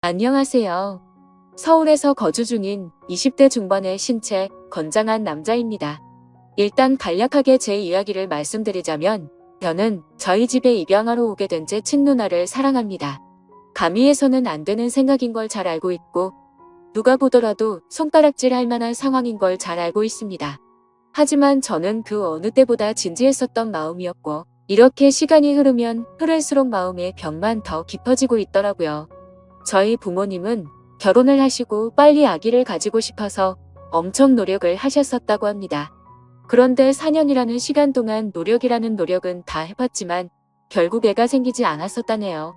안녕하세요. 서울에서 거주 중인 20대 중반의 신체 건장한 남자입니다. 일단 간략하게 제 이야기를 말씀드리자면 저는 저희 집에 입양하러 오게 된 제 친누나를 사랑합니다. 감히 해서는 안 되는 생각인 걸 잘 알고 있고 누가 보더라도 손가락질 할 만한 상황인 걸 잘 알고 있습니다. 하지만 저는 그 어느 때보다 진지했었던 마음이었고 이렇게 시간이 흐르면 흐를수록 마음의 벽만 더 깊어지고 있더라고요. 저희 부모님은 결혼을 하시고 빨리 아기를 가지고 싶어서 엄청 노력을 하셨었다고 합니다. 그런데 4년이라는 시간 동안 노력이라는 노력은 다 해봤지만 결국 애가 생기지 않았었다네요.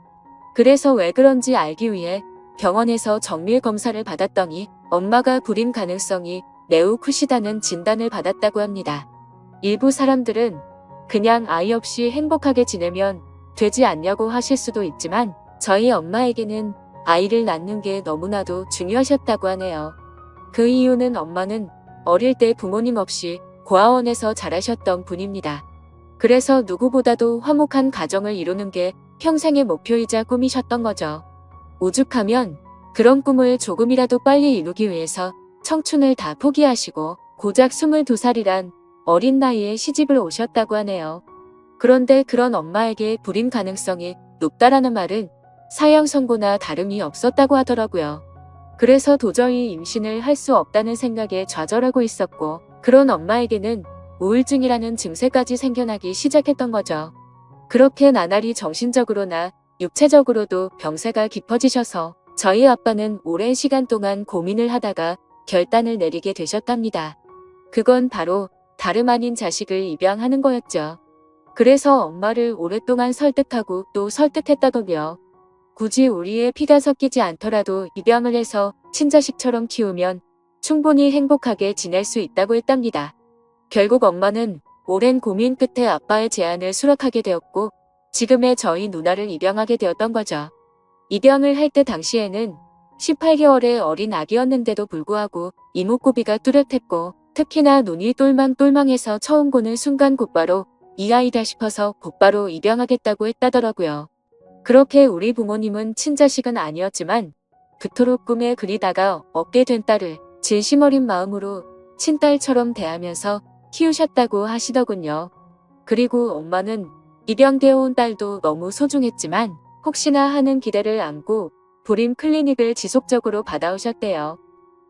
그래서 왜 그런지 알기 위해 병원에서 정밀 검사를 받았더니 엄마가 불임 가능성이 매우 크시다는 진단을 받았다고 합니다. 일부 사람들은 그냥 아이 없이 행복하게 지내면 되지 않냐고 하실 수도 있지만 저희 엄마에게는 아이를 낳는 게 너무나도 중요하셨다고 하네요. 그 이유는 엄마는 어릴 때 부모님 없이 고아원에서 자라셨던 분입니다. 그래서 누구보다도 화목한 가정을 이루는 게 평생의 목표이자 꿈이셨던 거죠. 오죽하면 그런 꿈을 조금이라도 빨리 이루기 위해서 청춘을 다 포기하시고 고작 22살이란 어린 나이에 시집을 오셨다고 하네요. 그런데 그런 엄마에게 불임 가능성이 높다라는 말은 사형 선고나 다름이 없었다고 하더라고요. 그래서 도저히 임신을 할 수 없다는 생각에 좌절하고 있었고 그런 엄마에게는 우울증이라는 증세까지 생겨나기 시작했던 거죠. 그렇게 나날이 정신적으로나 육체적으로도 병세가 깊어지셔서 저희 아빠는 오랜 시간 동안 고민을 하다가 결단을 내리게 되셨답니다. 그건 바로 다름 아닌 자식을 입양하는 거였죠. 그래서 엄마를 오랫동안 설득하고 또 설득했다더군요. 굳이 우리의 피가 섞이지 않더라도 입양을 해서 친자식처럼 키우면 충분히 행복하게 지낼 수 있다고 했답니다. 결국 엄마는 오랜 고민 끝에 아빠의 제안을 수락하게 되었고 지금의 저희 누나를 입양하게 되었던 거죠. 입양을 할 때 당시에는 18개월의 어린 아기였는데도 불구하고 이목구비가 뚜렷했고 특히나 눈이 똘망똘망해서 처음 보는 순간 곧바로 이 아이다 싶어서 곧바로 입양하겠다고 했다더라고요. 그렇게 우리 부모님은 친자식은 아니었지만 그토록 꿈에 그리다가 얻게 된 딸을 진심 어린 마음으로 친딸처럼 대하면서 키우셨다고 하시더군요. 그리고 엄마는 입양되어 온 딸도 너무 소중했지만 혹시나 하는 기대를 안고 불임 클리닉을 지속적으로 받아오셨대요.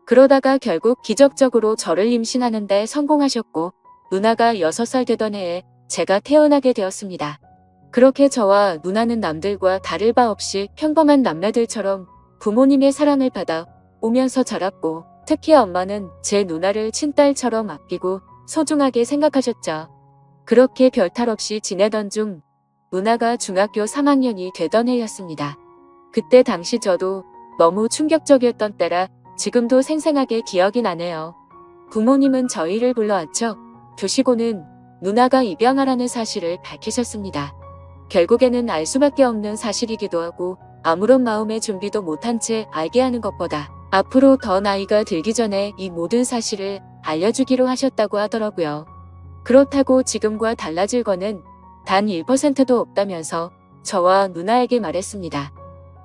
그러다가 결국 기적적으로 저를 임신하는 데 성공하셨고 누나가 6살 되던 해에 제가 태어나게 되었습니다. 그렇게 저와 누나는 남들과 다를 바 없이 평범한 남매들처럼 부모님의 사랑을 받아 오면서 자랐고 특히 엄마는 제 누나를 친딸처럼 아끼고 소중하게 생각하셨죠. 그렇게 별탈 없이 지내던 중 누나가 중학교 3학년이 되던 해였습니다. 그때 당시 저도 너무 충격적이었던 때라 지금도 생생하게 기억이 나네요. 부모님은 저희를 불러왔죠. 두시고는 누나가 입양하라는 사실을 밝히셨습니다. 결국에는 알 수밖에 없는 사실이기도 하고 아무런 마음의 준비도 못한 채 알게 하는 것보다 앞으로 더 나이가 들기 전에 이 모든 사실을 알려주기로 하셨다고 하더라고요. 그렇다고 지금과 달라질 거는 단 1%도 없다면서 저와 누나에게 말했습니다.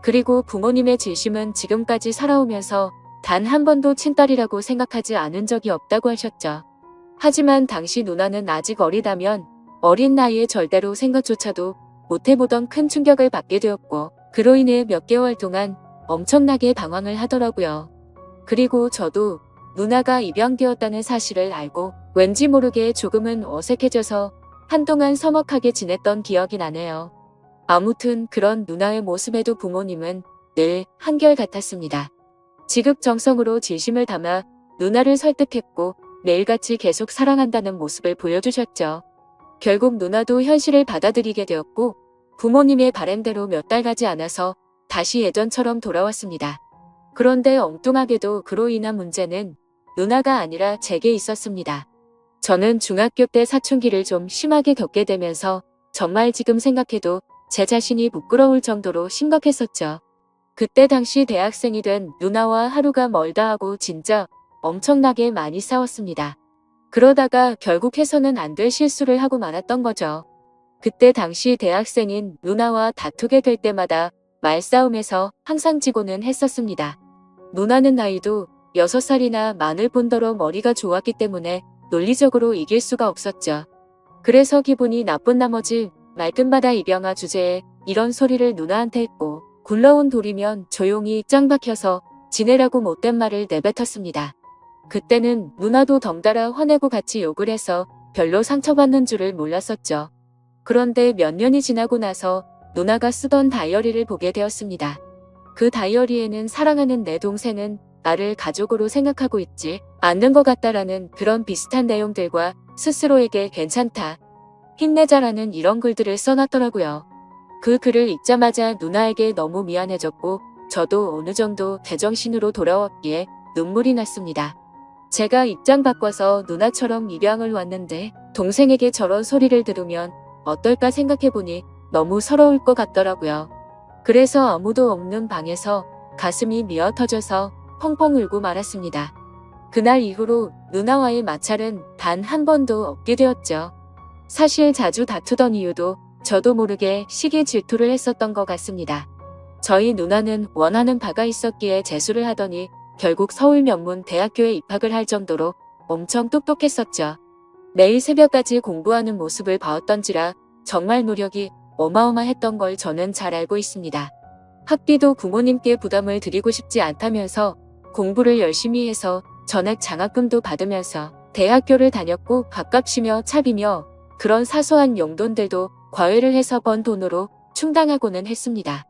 그리고 부모님의 진심은 지금까지 살아오면서 단 한 번도 친딸이라고 생각하지 않은 적이 없다고 하셨죠. 하지만 당시 누나는 아직 어리다면 어린 나이에 절대로 생각조차도 못해보던 큰 충격을 받게 되었고 그로 인해 몇 개월 동안 엄청나게 방황을 하더라고요. 그리고 저도 누나가 입양되었다는 사실을 알고 왠지 모르게 조금은 어색해져서 한동안 서먹하게 지냈던 기억이 나네요. 아무튼 그런 누나의 모습에도 부모님은 늘 한결같았습니다. 지극정성으로 진심을 담아 누나를 설득했고 매일같이 계속 사랑한다는 모습을 보여주셨죠. 결국 누나도 현실을 받아들이게 되었고 부모님의 바램대로 몇 달 가지 않아서 다시 예전처럼 돌아왔습니다. 그런데 엉뚱하게도 그로 인한 문제는 누나가 아니라 제게 있었습니다. 저는 중학교 때 사춘기를 좀 심하게 겪게 되면서 정말 지금 생각해도 제 자신이 부끄러울 정도로 심각했었죠. 그때 당시 대학생이 된 누나와 하루가 멀다 하고 진짜 엄청나게 많이 싸웠습니다. 그러다가 결국 해서는 안 될 실수를 하고 말았던 거죠. 그때 당시 대학생인 누나와 다투게 될 때마다 말싸움에서 항상 지고는 했었습니다. 누나는 나이도 6살이나 많을 뿐더러 머리가 좋았기 때문에 논리적으로 이길 수가 없었죠. 그래서 기분이 나쁜 나머지 말끝마다 이병아 주제에 이런 소리를 누나한테 했고 굴러온 돌이면 조용히 짱 박혀서 지내라고 못된 말을 내뱉었습니다. 그때는 누나도 덩달아 화내고 같이 욕을 해서 별로 상처받는 줄을 몰랐었죠. 그런데 몇 년이 지나고 나서 누나가 쓰던 다이어리를 보게 되었습니다. 그 다이어리에는 사랑하는 내 동생은 나를 가족으로 생각하고 있지 않는 것 같다라는 그런 비슷한 내용들과 스스로에게 괜찮다, 힘내자라는 이런 글들을 써놨더라고요. 그 글을 읽자마자 누나에게 너무 미안해졌고 저도 어느 정도 제정신으로 돌아왔기에 눈물이 났습니다. 제가 입장 바꿔서 누나처럼 입양을 왔는데 동생에게 저런 소리를 들으면 어떨까 생각해보니 너무 서러울 것 같더라고요. 그래서 아무도 없는 방에서 가슴이 미어 터져서 펑펑 울고 말았습니다. 그날 이후로 누나와의 마찰은 단 한 번도 없게 되었죠. 사실 자주 다투던 이유도 저도 모르게 시기 질투를 했었던 것 같습니다. 저희 누나는 원하는 바가 있었기에 재수를 하더니 결국 서울명문대학교에 입학을 할 정도로 엄청 똑똑했었죠. 매일 새벽까지 공부하는 모습을 봐왔던지라 정말 노력이 어마어마했던 걸 저는 잘 알고 있습니다. 학비도 부모님께 부담을 드리고 싶지 않다면서 공부를 열심히 해서 전액 장학금도 받으면서 대학교를 다녔고 밥값이며 차비며 그런 사소한 용돈들도 과외를 해서 번 돈으로 충당하고는 했습니다.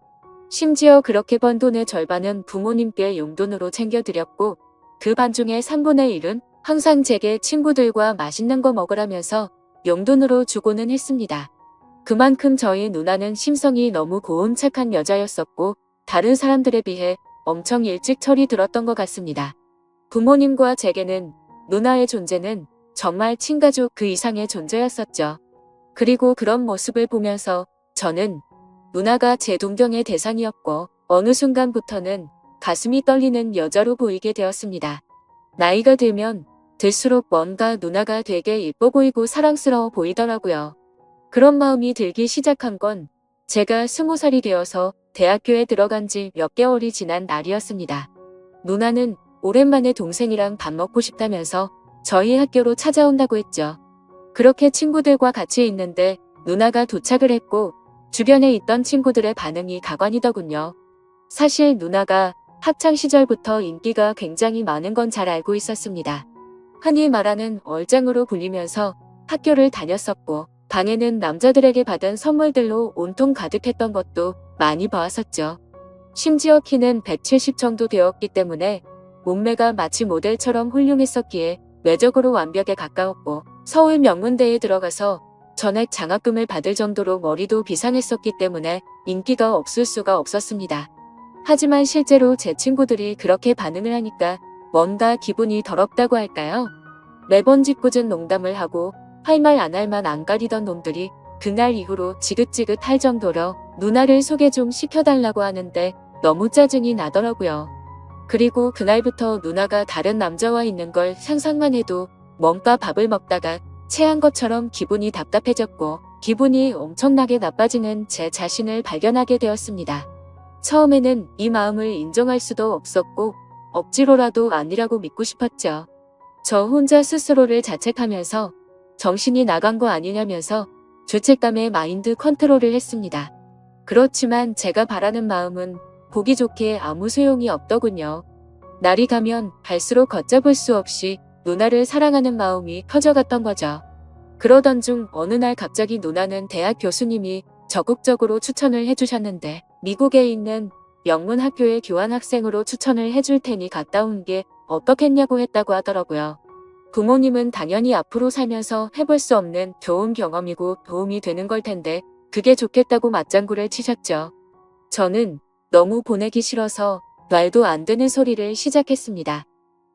심지어 그렇게 번 돈의 절반은 부모님께 용돈으로 챙겨드렸고 그 반중의 3분의 1은 항상 제게 친구들과 맛있는 거 먹으라면서 용돈으로 주고는 했습니다. 그만큼 저희 누나는 심성이 너무 고운 착한 여자였었고 다른 사람들에 비해 엄청 일찍 철이 들었던 것 같습니다. 부모님과 제게는 누나의 존재는 정말 친가족 그 이상의 존재였었죠. 그리고 그런 모습을 보면서 저는 누나가 제 동경의 대상이었고 어느 순간부터는 가슴이 떨리는 여자로 보이게 되었습니다. 나이가 들면 들수록 뭔가 누나가 되게 예뻐 보이고 사랑스러워 보이더라고요. 그런 마음이 들기 시작한 건 제가 20살이 되어서 대학교에 들어간 지 몇 개월이 지난 날이었습니다. 누나는 오랜만에 동생이랑 밥 먹고 싶다면서 저희 학교로 찾아온다고 했죠. 그렇게 친구들과 같이 있는데 누나가 도착을 했고 주변에 있던 친구들의 반응이 가관이더군요. 사실 누나가 학창시절부터 인기가 굉장히 많은 건 잘 알고 있었습니다. 흔히 말하는 얼짱으로 불리면서 학교를 다녔었고 방에는 남자들에게 받은 선물들로 온통 가득했던 것도 많이 봐왔었죠. 심지어 키는 170 정도 되었기 때문에 몸매가 마치 모델처럼 훌륭했었기에 외적으로 완벽에 가까웠고 서울 명문대에 들어가서 전액 장학금을 받을 정도로 머리도 비상했었기 때문에 인기가 없을 수가 없었습니다. 하지만 실제로 제 친구들이 그렇게 반응을 하니까 뭔가 기분이 더럽다고 할까요? 매번 짓궂은 농담을 하고 할 말 안 할 만 안 가리던 놈들이 그날 이후로 지긋지긋할 정도로 누나를 소개 좀 시켜달라고 하는데 너무 짜증이 나더라고요. 그리고 그날부터 누나가 다른 남자와 있는 걸 상상만 해도 뭔가 밥을 먹다가 체한 것처럼 기분이 답답해졌고 기분이 엄청나게 나빠지는 제 자신을 발견하게 되었습니다. 처음에는 이 마음을 인정할 수도 없었고 억지로라도 아니라고 믿고 싶었죠. 저 혼자 스스로를 자책하면서 정신이 나간 거 아니냐면서 죄책감에 마인드 컨트롤을 했습니다. 그렇지만 제가 바라는 마음은 보기 좋게 아무 소용이 없더군요. 날이 가면 갈수록 걷잡을 수 없이 누나를 사랑하는 마음이 커져갔던 거죠. 그러던 중 어느 날 갑자기 누나는 대학 교수님이 적극적으로 추천을 해주셨는데 미국에 있는 명문 학교에 교환학생으로 추천을 해줄 테니 갔다 온 게 어떻겠냐고 했다고 하더라고요. 부모님은 당연히 앞으로 살면서 해볼 수 없는 좋은 경험이고 도움이 되는 걸 텐데 그게 좋겠다고 맞장구를 치셨죠. 저는 너무 보내기 싫어서 말도 안 되는 소리를 시작했습니다.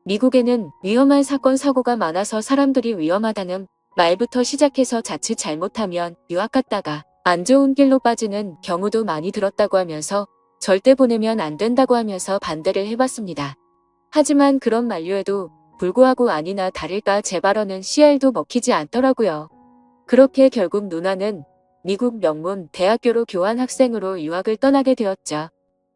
미국에는 위험한 사건 사고가 많아서 사람들이 위험하다는 말부터 시작해서 자칫 잘못하면 유학 갔다가 안 좋은 길로 빠지는 경우도 많이 들었다고 하면서 절대 보내면 안 된다고 하면서 반대를 해봤습니다. 하지만 그런 만류에도 불구하고 아니나 다를까 제 발언은 씨알도 먹히지 않더라고요. 그렇게 결국 누나는 미국 명문 대학교로 교환학생으로 유학을 떠나게 되었죠.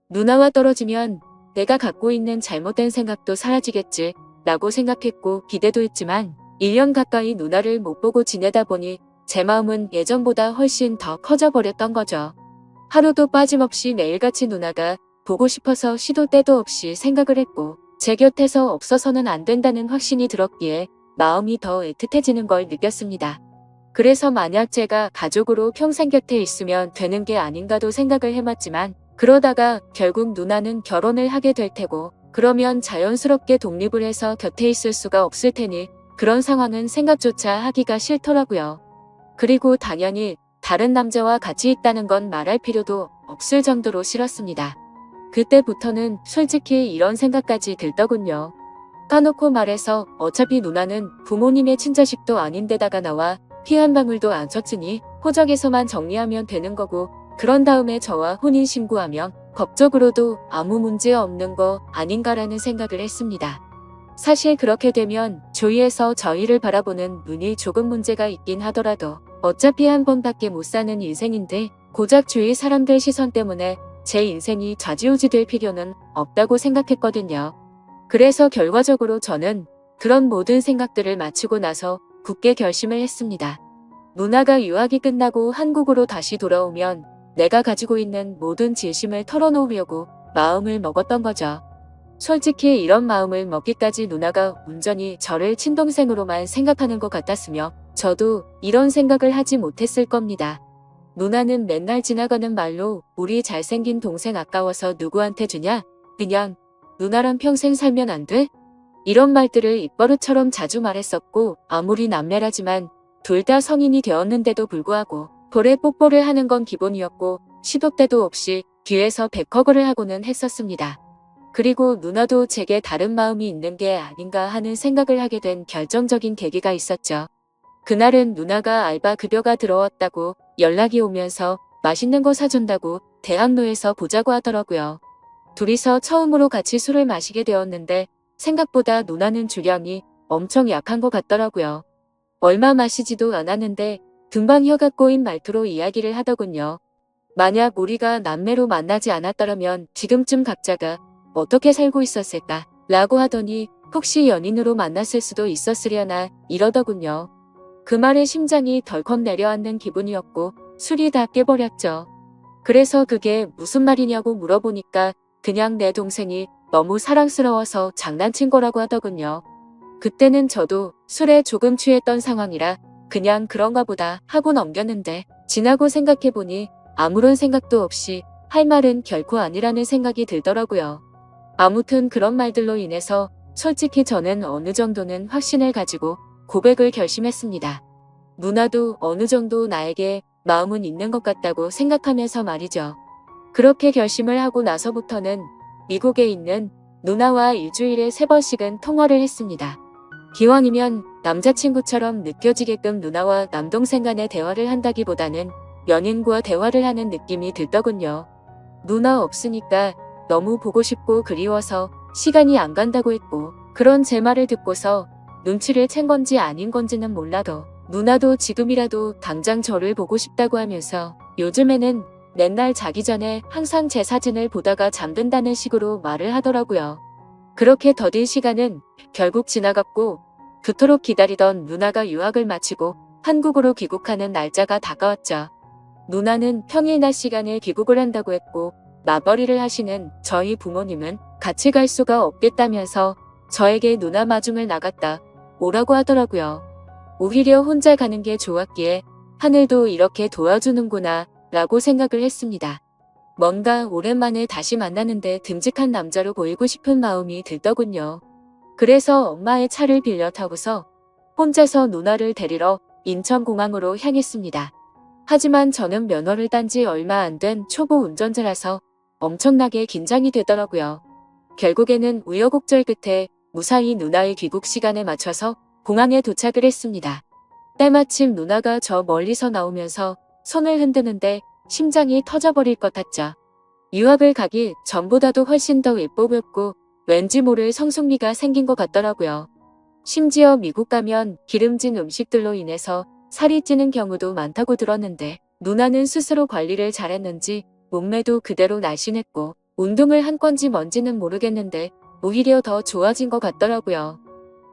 누나와 떨어지면 내가 갖고 있는 잘못된 생각도 사라지겠지 라고 생각했고 기대도 했지만 1년 가까이 누나를 못 보고 지내다 보니 제 마음은 예전보다 훨씬 더 커져버렸던 거죠. 하루도 빠짐없이 매일같이 누나가 보고 싶어서 시도 때도 없이 생각을 했고 제 곁에서 없어서는 안 된다는 확신이 들었기에 마음이 더 애틋해지는 걸 느꼈습니다. 그래서 만약 제가 가족으로 평생 곁에 있으면 되는 게 아닌가도 생각을 해봤지만 그러다가 결국 누나는 결혼을 하게 될 테고 그러면 자연스럽게 독립을 해서 곁에 있을 수가 없을 테니 그런 상황은 생각조차 하기가 싫더라고요. 그리고 당연히 다른 남자와 같이 있다는 건 말할 필요도 없을 정도로 싫었습니다. 그때부터는 솔직히 이런 생각까지 들더군요. 까놓고 말해서 어차피 누나는 부모님의 친자식도 아닌데다가 나와 피 한 방울도 안 쳤으니 호적에서만 정리하면 되는 거고 그런 다음에 저와 혼인신고하면 법적으로도 아무 문제 없는 거 아닌가라는 생각을 했습니다. 사실 그렇게 되면 주위에서 저희를 바라보는 눈이 조금 문제가 있긴 하더라도 어차피 한 번밖에 못 사는 인생인데 고작 주위 사람들 시선 때문에 제 인생이 좌지우지 될 필요는 없다고 생각했거든요. 그래서 결과적으로 저는 그런 모든 생각들을 마치고 나서 굳게 결심을 했습니다. 누나가 유학이 끝나고 한국으로 다시 돌아오면 내가 가지고 있는 모든 진심을 털어놓으려고 마음을 먹었던 거죠. 솔직히 이런 마음을 먹기까지 누나가 온전히 저를 친동생으로만 생각하는 것 같았으며 저도 이런 생각을 하지 못했을 겁니다. 누나는 맨날 지나가는 말로 우리 잘생긴 동생 아까워서 누구한테 주냐? 그냥 누나랑 평생 살면 안 돼? 이런 말들을 입버릇처럼 자주 말했었고 아무리 남매라지만 둘 다 성인이 되었는데도 불구하고 볼에 뽀뽀를 하는 건 기본이었고 시도 때도 없이 뒤에서 백허그를 하고는 했었습니다. 그리고 누나도 제게 다른 마음이 있는 게 아닌가 하는 생각을 하게 된 결정적인 계기가 있었죠. 그날은 누나가 알바 급여가 들어왔다고 연락이 오면서 맛있는 거 사준다고 대학로에서 보자고 하더라고요. 둘이서 처음으로 같이 술을 마시게 되었는데 생각보다 누나는 주량이 엄청 약한 것 같더라고요. 얼마 마시지도 않았는데 금방 혀가 꼬인 말투로 이야기를 하더군요. 만약 우리가 남매로 만나지 않았더라면 지금쯤 각자가 어떻게 살고 있었을까? 라고 하더니 혹시 연인으로 만났을 수도 있었으려나 이러더군요. 그 말에 심장이 덜컥 내려앉는 기분이었고 술이 다 깨버렸죠. 그래서 그게 무슨 말이냐고 물어보니까 그냥 내 동생이 너무 사랑스러워서 장난친 거라고 하더군요. 그때는 저도 술에 조금 취했던 상황이라 그냥 그런가 보다 하고 넘겼는데 지나고 생각해보니 아무런 생각도 없이 할 말은 결코 아니라는 생각이 들더라고요. 아무튼 그런 말들로 인해서 솔직히 저는 어느 정도는 확신을 가지고 고백을 결심했습니다. 누나도 어느 정도 나에게 마음은 있는 것 같다고 생각하면서 말이죠. 그렇게 결심을 하고 나서부터는 미국에 있는 누나와 일주일에 3번씩은 통화를 했습니다. 기왕이면 남자친구처럼 느껴지게끔 누나와 남동생 간의 대화를 한다기보다는 연인과 대화를 하는 느낌이 들더군요. 누나 없으니까 너무 보고 싶고 그리워서 시간이 안 간다고 했고 그런 제 말을 듣고서 눈치를 챈 건지 아닌 건지는 몰라도 누나도 지금이라도 당장 저를 보고 싶다고 하면서 요즘에는 맨날 자기 전에 항상 제 사진을 보다가 잠든다는 식으로 말을 하더라고요. 그렇게 더딘 시간은 결국 지나갔고 그토록 기다리던 누나가 유학을 마치고 한국으로 귀국하는 날짜가 다가왔죠. 누나는 평일 낮 시간에 귀국을 한다고 했고 맞벌이를 하시는 저희 부모님은 같이 갈 수가 없겠다면서 저에게 누나 마중을 나갔다 오라고 하더라고요. 오히려 혼자 가는 게 좋았기에 하늘도 이렇게 도와주는구나 라고 생각을 했습니다. 뭔가 오랜만에 다시 만나는데 듬직한 남자로 보이고 싶은 마음이 들더군요. 그래서 엄마의 차를 빌려 타고서 혼자서 누나를 데리러 인천공항으로 향했습니다. 하지만 저는 면허를 딴 지 얼마 안 된 초보 운전자라서 엄청나게 긴장이 되더라고요. 결국에는 우여곡절 끝에 무사히 누나의 귀국 시간에 맞춰서 공항에 도착을 했습니다. 때마침 누나가 저 멀리서 나오면서 손을 흔드는데 심장이 터져버릴 것 같죠. 유학을 가기 전보다도 훨씬 더 예뻐 보였고 왠지 모를 성숙미가 생긴 것 같더라고요. 심지어 미국 가면 기름진 음식들로 인해서 살이 찌는 경우도 많다고 들었는데 누나는 스스로 관리를 잘했는지 몸매도 그대로 날씬했고 운동을 한 건지 뭔지는 모르겠는데 오히려 더 좋아진 것 같더라고요.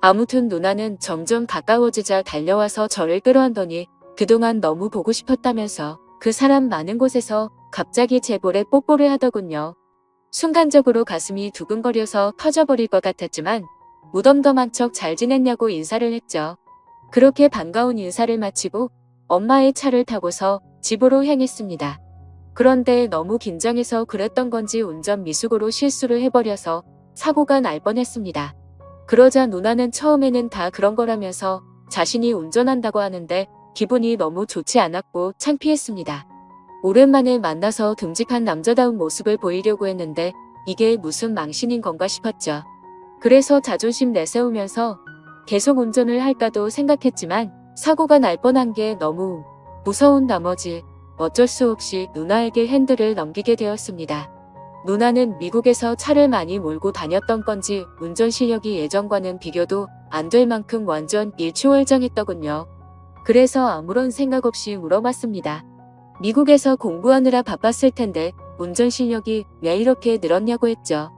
아무튼 누나는 점점 가까워지자 달려와서 저를 끌어안더니 그동안 너무 보고 싶었다면서 그 사람 많은 곳에서 갑자기 제 볼에 뽀뽀를 하더군요. 순간적으로 가슴이 두근거려서 터져버릴 것 같았지만 무덤덤한 척 잘 지냈냐고 인사를 했죠. 그렇게 반가운 인사를 마치고 엄마의 차를 타고서 집으로 향했습니다. 그런데 너무 긴장해서 그랬던 건지 운전 미숙으로 실수를 해버려서 사고가 날 뻔했습니다. 그러자 누나는 처음에는 다 그런 거라면서 자신이 운전한다고 하는데 기분이 너무 좋지 않았고 창피했습니다. 오랜만에 만나서 듬직한 남자다운 모습을 보이려고 했는데 이게 무슨 망신인 건가 싶었죠. 그래서 자존심 내세우면서 계속 운전을 할까도 생각했지만 사고가 날 뻔한 게 너무 무서운 나머지 어쩔 수 없이 누나에게 핸들을 넘기게 되었습니다. 누나는 미국에서 차를 많이 몰고 다녔던 건지 운전 실력이 예전과는 비교도 안 될 만큼 완전 일취월장했더군요. 그래서 아무런 생각 없이 물어봤습니다. 미국에서 공부하느라 바빴을 텐데 운전 실력이 왜 이렇게 늘었냐고 했죠.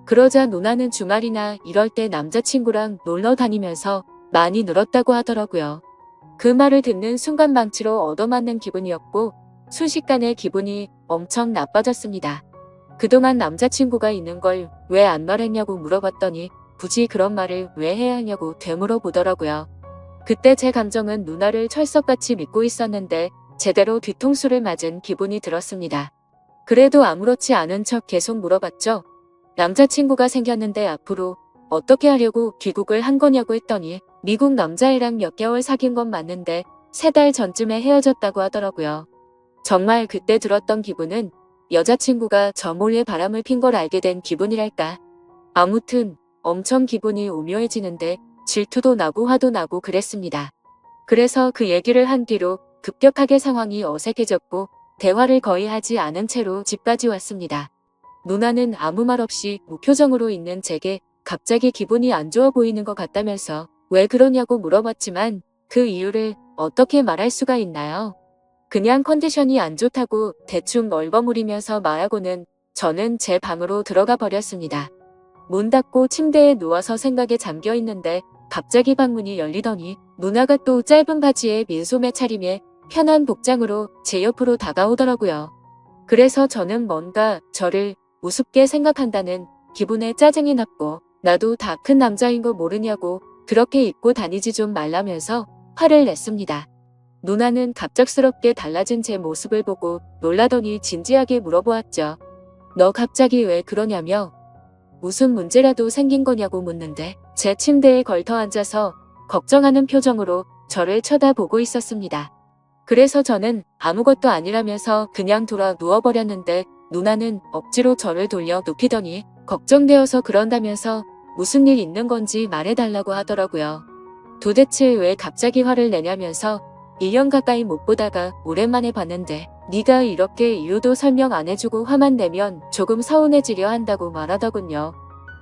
그러자 누나는 주말이나 이럴 때 남자친구랑 놀러 다니면서 많이 늘었다고 하더라고요. 그 말을 듣는 순간 망치로 얻어맞는 기분이었고 순식간에 기분이 엄청 나빠졌습니다. 그동안 남자친구가 있는 걸 왜 안 말했냐고 물어봤더니 굳이 그런 말을 왜 해야 하냐고 되물어보더라고요. 그때 제 감정은 누나를 철석같이 믿고 있었는데 제대로 뒤통수를 맞은 기분이 들었습니다. 그래도 아무렇지 않은 척 계속 물어봤죠. 남자친구가 생겼는데 앞으로 어떻게 하려고 귀국을 한 거냐고 했더니 미국 남자애랑 몇 개월 사귄 건 맞는데 3달 전쯤에 헤어졌다고 하더라고요. 정말 그때 들었던 기분은 여자친구가 저 몰래 바람을 핀 걸 알게 된 기분이랄까. 아무튼 엄청 기분이 오묘해지는데 질투도 나고 화도 나고 그랬습니다. 그래서 그 얘기를 한 뒤로 급격하게 상황이 어색해졌고 대화를 거의 하지 않은 채로 집까지 왔습니다. 누나는 아무 말 없이 무표정으로 있는 제게 갑자기 기분이 안 좋아 보이는 것 같다면서 왜 그러냐고 물어봤지만 그 이유를 어떻게 말할 수가 있나요? 그냥 컨디션이 안 좋다고 대충 얼버무리면서 말하고는 저는 제 방으로 들어가 버렸습니다. 문 닫고 침대에 누워서 생각에 잠겨 있는데 갑자기 방문이 열리더니 누나가 또 짧은 바지에 민소매 차림에 편한 복장으로 제 옆으로 다가오더라고요. 그래서 저는 뭔가 저를 우습게 생각한다는 기분에 짜증이 났고 나도 다 큰 남자인 거 모르냐고 그렇게 입고 다니지 좀 말라면서 화를 냈습니다. 누나는 갑작스럽게 달라진 제 모습을 보고 놀라더니 진지하게 물어보았죠. 너 갑자기 왜 그러냐며 무슨 문제라도 생긴 거냐고 묻는데 제 침대에 걸터 앉아서 걱정하는 표정으로 저를 쳐다보고 있었습니다. 그래서 저는 아무것도 아니라면서 그냥 돌아 누워버렸는데 누나는 억지로 저를 돌려 눕히더니 걱정되어서 그런다면서 무슨 일 있는 건지 말해달라고 하더라고요. 도대체 왜 갑자기 화를 내냐면서 1년 가까이 못 보다가 오랜만에 봤는데 네가 이렇게 이유도 설명 안 해주고 화만 내면 조금 서운해지려 한다고 말하더군요.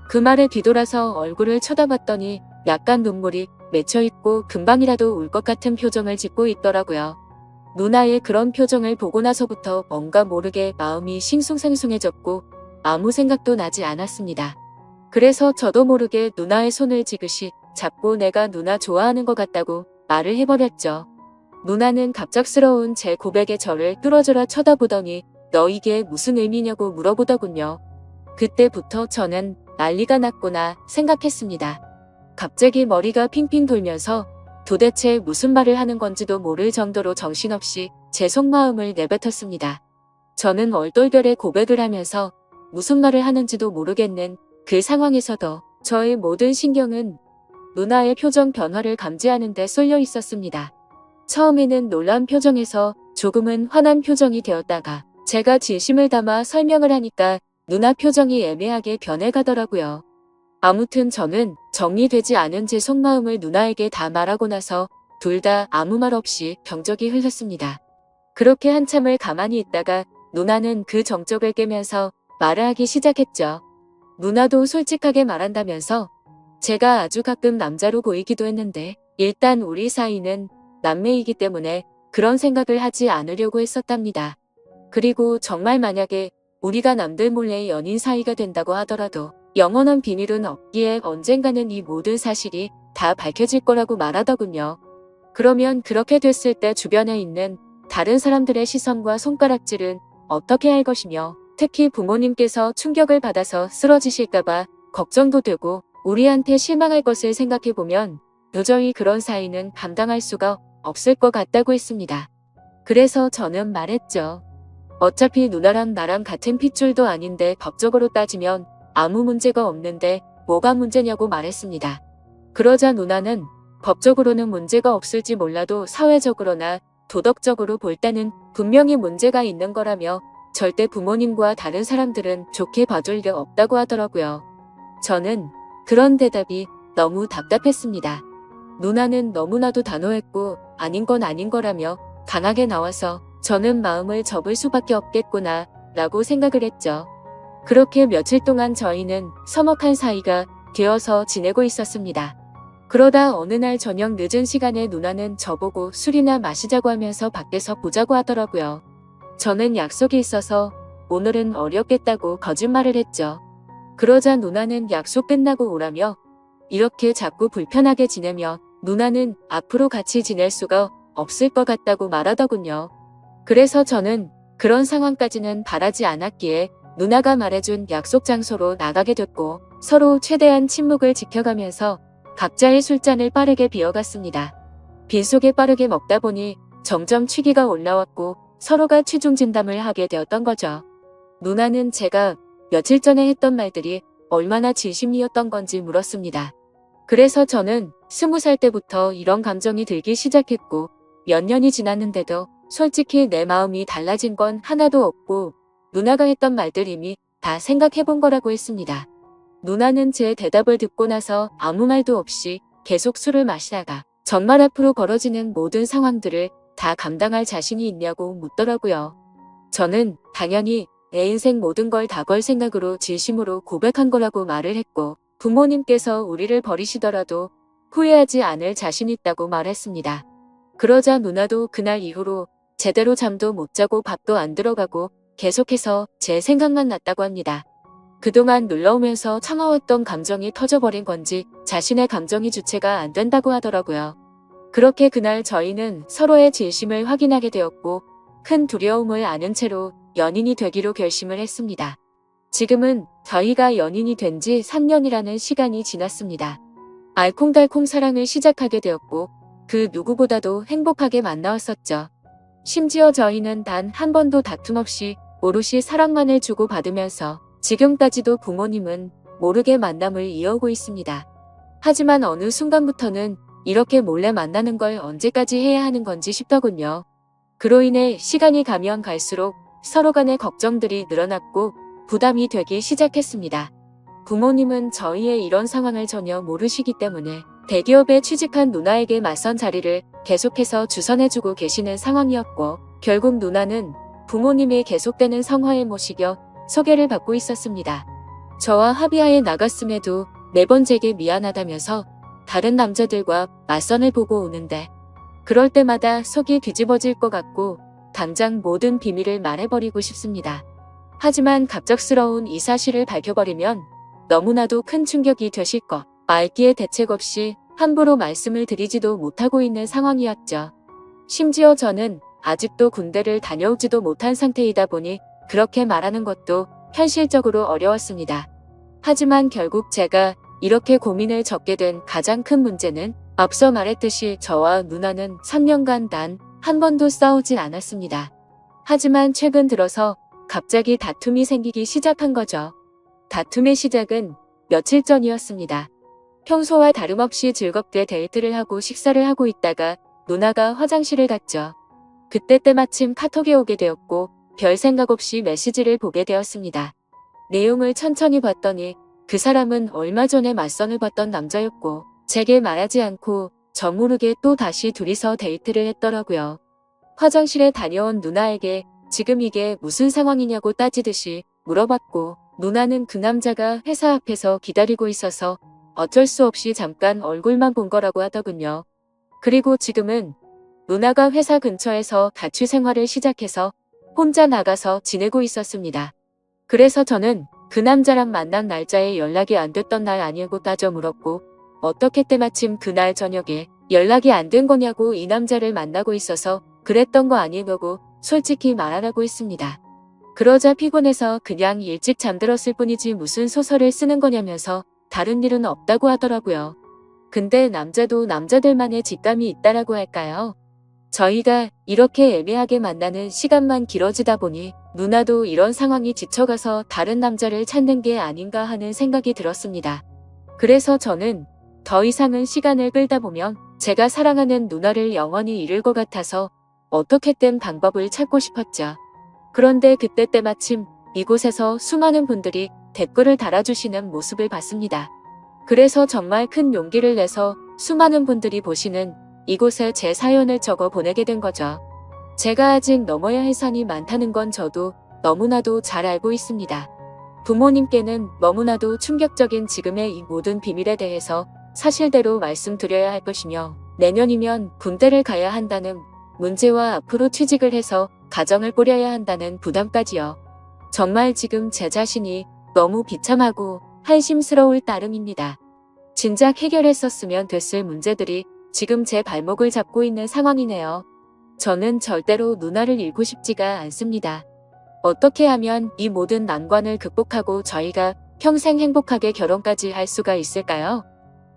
그 말에 뒤돌아서 얼굴을 쳐다봤더니 약간 눈물이 맺혀있고 금방이라도 울 것 같은 표정을 짓고 있더라고요. 누나의 그런 표정을 보고 나서부터 뭔가 모르게 마음이 싱숭생숭해졌고 아무 생각도 나지 않았습니다. 그래서 저도 모르게 누나의 손을 지그시 잡고 내가 누나 좋아하는 것 같다고 말을 해버렸죠. 누나는 갑작스러운 제 고백에 저를 뚫어져라 쳐다보더니 너 이게 무슨 의미냐고 물어보더군요. 그때부터 저는 난리가 났구나 생각했습니다. 갑자기 머리가 핑핑 돌면서 도대체 무슨 말을 하는 건지도 모를 정도로 정신없이 제 속마음을 내뱉었습니다. 저는 얼떨결에 고백을 하면서 무슨 말을 하는지도 모르겠는 그 상황에서도 저의 모든 신경은 누나의 표정 변화를 감지하는 데 쏠려 있었습니다. 처음에는 놀란 표정에서 조금은 화난 표정이 되었다가 제가 진심을 담아 설명을 하니까 누나 표정이 애매하게 변해가더라고요. 아무튼 저는 정리되지 않은 제 속마음을 누나에게 다 말하고 나서 둘 다 아무 말 없이 병적이 흘렀습니다. 그렇게 한참을 가만히 있다가 누나는 그 정적을 깨면서 말을 하기 시작했죠. 누나도 솔직하게 말한다면서 제가 아주 가끔 남자로 보이기도 했는데 일단 우리 사이는 남매이기 때문에 그런 생각을 하지 않으려고 했었답니다. 그리고 정말 만약에 우리가 남들 몰래 연인 사이가 된다고 하더라도 영원한 비밀은 없기에 언젠가는 이 모든 사실이 다 밝혀질 거라고 말하더군요. 그러면 그렇게 됐을 때 주변에 있는 다른 사람들의 시선과 손가락질은 어떻게 할 것이며 특히 부모님께서 충격을 받아서 쓰러지실까봐 걱정도 되고 우리한테 실망할 것을 생각해보면 도저히 그런 사이는 감당할 수가 없을 것 같다고 했습니다. 그래서 저는 말했죠. 어차피 누나랑 나랑 같은 핏줄도 아닌데 법적으로 따지면 아무 문제가 없는데 뭐가 문제냐고 말했습니다. 그러자 누나는 법적으로는 문제가 없을지 몰라도 사회적으로나 도덕적으로 볼 때는 분명히 문제가 있는 거라며 절대 부모님과 다른 사람들은 좋게 봐줄 리 없다고 하더라고요. 저는 그런 대답이 너무 답답했습니다. 누나는 너무나도 단호했고 아닌 건 아닌 거라며 강하게 나와서 저는 마음을 접을 수밖에 없겠구나 라고 생각을 했죠. 그렇게 며칠 동안 저희는 서먹한 사이가 되어서 지내고 있었습니다. 그러다 어느 날 저녁 늦은 시간에 누나는 저보고 술이나 마시자고 하면서 밖에서 보자고 하더라고요. 저는 약속이 있어서 오늘은 어렵겠다고 거짓말을 했죠. 그러자 누나는 약속 끝나고 오라며 이렇게 자꾸 불편하게 지내며 누나는 앞으로 같이 지낼 수가 없을 것 같다고 말하더군요. 그래서 저는 그런 상황까지는 바라지 않았기에 누나가 말해준 약속 장소로 나가게 됐고 서로 최대한 침묵을 지켜가면서 각자의 술잔을 빠르게 비워갔습니다. 빈속에 빠르게 먹다 보니 점점 취기가 올라왔고 서로가 취중 진담을 하게 되었던 거죠. 누나는 제가 며칠 전에 했던 말들이 얼마나 진심이었던 건지 물었습니다. 그래서 저는 20살 때부터 이런 감정이 들기 시작했고 몇 년이 지났는데도 솔직히 내 마음이 달라진 건 하나도 없고 누나가 했던 말들 이미 다 생각해본 거라고 했습니다. 누나는 제 대답을 듣고 나서 아무 말도 없이 계속 술을 마시다가 정말 앞으로 벌어지는 모든 상황들을 다 감당할 자신이 있냐고 묻더라고요. 저는 당연히 내 인생 모든 걸 다 걸 생각으로 진심으로 고백한 거라고 말을 했고 부모님께서 우리를 버리시더라도 후회하지 않을 자신 있다고 말했습니다. 그러자 누나도 그날 이후로 제대로 잠도 못 자고 밥도 안 들어가고 계속해서 제 생각만 났다고 합니다. 그동안 눌러오면서 참아왔던 감정이 터져버린 건지 자신의 감정이 주체가 안 된다고 하더라고요. 그렇게 그날 저희는 서로의 진심을 확인하게 되었고 큰 두려움을 아는 채로 연인이 되기로 결심을 했습니다. 지금은 저희가 연인이 된 지 3년이라는 시간이 지났습니다. 알콩달콩 사랑을 시작하게 되었고 그 누구보다도 행복하게 만나왔었죠. 심지어 저희는 단 한 번도 다툼 없이 오롯이 사랑만을 주고받으면서 지금까지도 부모님은 모르게 만남을 이어오고 있습니다. 하지만 어느 순간부터는 이렇게 몰래 만나는 걸 언제까지 해야 하는 건지 싶더군요. 그로 인해 시간이 가면 갈수록 서로 간의 걱정들이 늘어났고 부담이 되기 시작했습니다. 부모님은 저희의 이런 상황을 전혀 모르시기 때문에 대기업에 취직한 누나에게 맞선 자리를 계속해서 주선해주고 계시는 상황이었고 결국 누나는 부모님이 계속되는 성화에 모시겨 소개를 받고 있었습니다. 저와 합의하에 나갔음에도 매번 제게 미안하다면서 다른 남자들과 맞선을 보고 오는데 그럴 때마다 속이 뒤집어질 것 같고 당장 모든 비밀을 말해버리고 싶습니다. 하지만 갑작스러운 이 사실을 밝혀버리면 너무나도 큰 충격이 되실 것 알기에 대책 없이 함부로 말씀을 드리지도 못하고 있는 상황이었죠. 심지어 저는 아직도 군대를 다녀오지도 못한 상태이다 보니 그렇게 말하는 것도 현실적으로 어려웠습니다. 하지만 결국 제가 이렇게 고민을 적게 된 가장 큰 문제는 앞서 말했듯이 저와 누나는 3년간 단 한 번도 싸우진 않았습니다. 하지만 최근 들어서 갑자기 다툼이 생기기 시작한 거죠. 다툼의 시작은 며칠 전이었습니다. 평소와 다름없이 즐겁게 데이트를 하고 식사를 하고 있다가 누나가 화장실을 갔죠. 그때 때마침 카톡이 오게 되었고 별 생각 없이 메시지를 보게 되었습니다. 내용을 천천히 봤더니 그 사람은 얼마 전에 맞선을 봤던 남자였고 제게 말하지 않고 저 모르게 또 다시 둘이서 데이트를 했더라고요. 화장실에 다녀온 누나에게 지금 이게 무슨 상황이냐고 따지듯이 물어봤고 누나는 그 남자가 회사 앞에서 기다리고 있어서 어쩔 수 없이 잠깐 얼굴만 본 거라고 하더군요. 그리고 지금은 누나가 회사 근처에서 다취 생활을 시작해서 혼자 나가서 지내고 있었습니다. 그래서 저는 그 남자랑 만난 날짜에 연락이 안 됐던 날 아니고 따져 물었고 어떻게 때마침 그날 저녁에 연락이 안 된 거냐고 이 남자를 만나고 있어서 그랬던 거 아니냐고 솔직히 말하라고 했습니다. 그러자 피곤해서 그냥 일찍 잠들었을 뿐이지 무슨 소설을 쓰는 거냐면서 다른 일은 없다고 하더라고요. 근데 남자도 남자들만의 직감이 있다라고 할까요? 저희가 이렇게 애매하게 만나는 시간만 길어지다 보니 누나도 이런 상황이 지쳐가서 다른 남자를 찾는 게 아닌가 하는 생각이 들었습니다. 그래서 저는 더 이상은 시간을 끌다 보면 제가 사랑하는 누나를 영원히 잃을 것 같아서 어떻게든 방법을 찾고 싶었죠. 그런데 그때 때마침 이곳에서 수많은 분들이 댓글을 달아주시는 모습을 봤습니다. 그래서 정말 큰 용기를 내서 수많은 분들이 보시는 이곳에 제 사연을 적어 보내게 된 거죠. 제가 아직 넘어야 할 산이 많다는 건 저도 너무나도 잘 알고 있습니다. 부모님께는 너무나도 충격적인 지금의 이 모든 비밀에 대해서 사실대로 말씀드려야 할 것이며 내년이면 군대를 가야 한다는 문제와 앞으로 취직을 해서 가정을 꾸려야 한다는 부담까지요. 정말 지금 제 자신이 너무 비참하고 한심스러울 따름입니다. 진작 해결했었으면 됐을 문제들이 지금 제 발목을 잡고 있는 상황이네요. 저는 절대로 누나를 잃고 싶지가 않습니다. 어떻게 하면 이 모든 난관을 극복하고 저희가 평생 행복하게 결혼까지 할 수가 있을까요?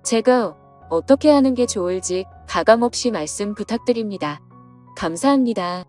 제가 어떻게 하는 게 좋을지 가감없이 말씀 부탁드립니다. 감사합니다.